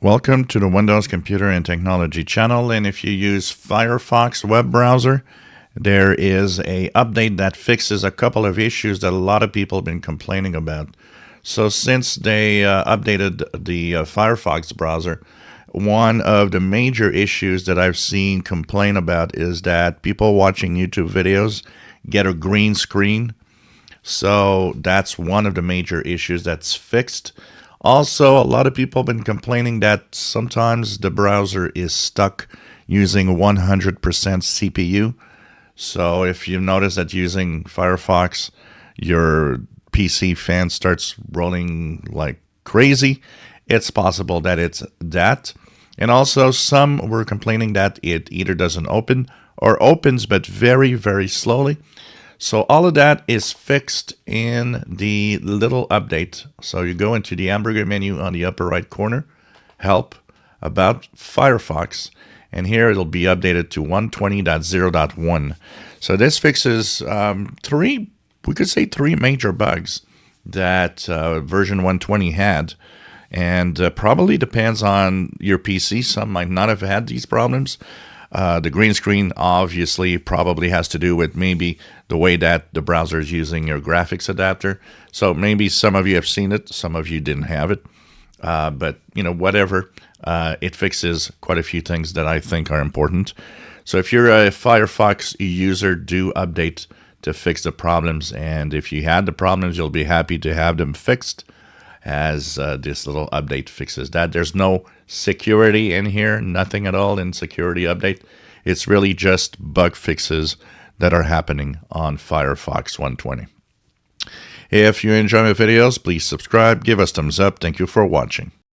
Welcome to the Windows Computer and Technology channel, and if you use Firefox web browser, there is a update that fixes a couple of issues that a lot of people have been complaining about. So since they updated the Firefox browser, one of the major issues that I've seen complain about is that people watching YouTube videos get a green screen. So that's one of the major issues that's fixed. Also, a lot of people have been complaining that sometimes the browser is stuck using 100% CPU. So if you notice that using Firefox, your PC fan starts rolling like crazy, it's possible that it's that. And also, some were complaining that it either doesn't open or opens but very, very slowly. So all of that is fixed in the little update. So you go into the hamburger menu on the upper right corner, Help, About, Firefox, and here it'll be updated to 120.0.1. So this fixes three major bugs that version 120 had. And probably depends on your PC. Some might not have had these problems. The green screen obviously probably has to do with maybe the way that the browser is using your graphics adapter. So maybe some of you have seen it, some of you didn't have it. But, whatever, it fixes quite a few things that I think are important. So if you're a Firefox user, do update to fix the problems. And if you had the problems, you'll be happy to have them fixed, as this little update fixes that. There's no security in here, nothing at all in security update. It's really just bug fixes that are happening on Firefox 120. If you enjoy my videos, please subscribe, give us thumbs up. Thank you for watching.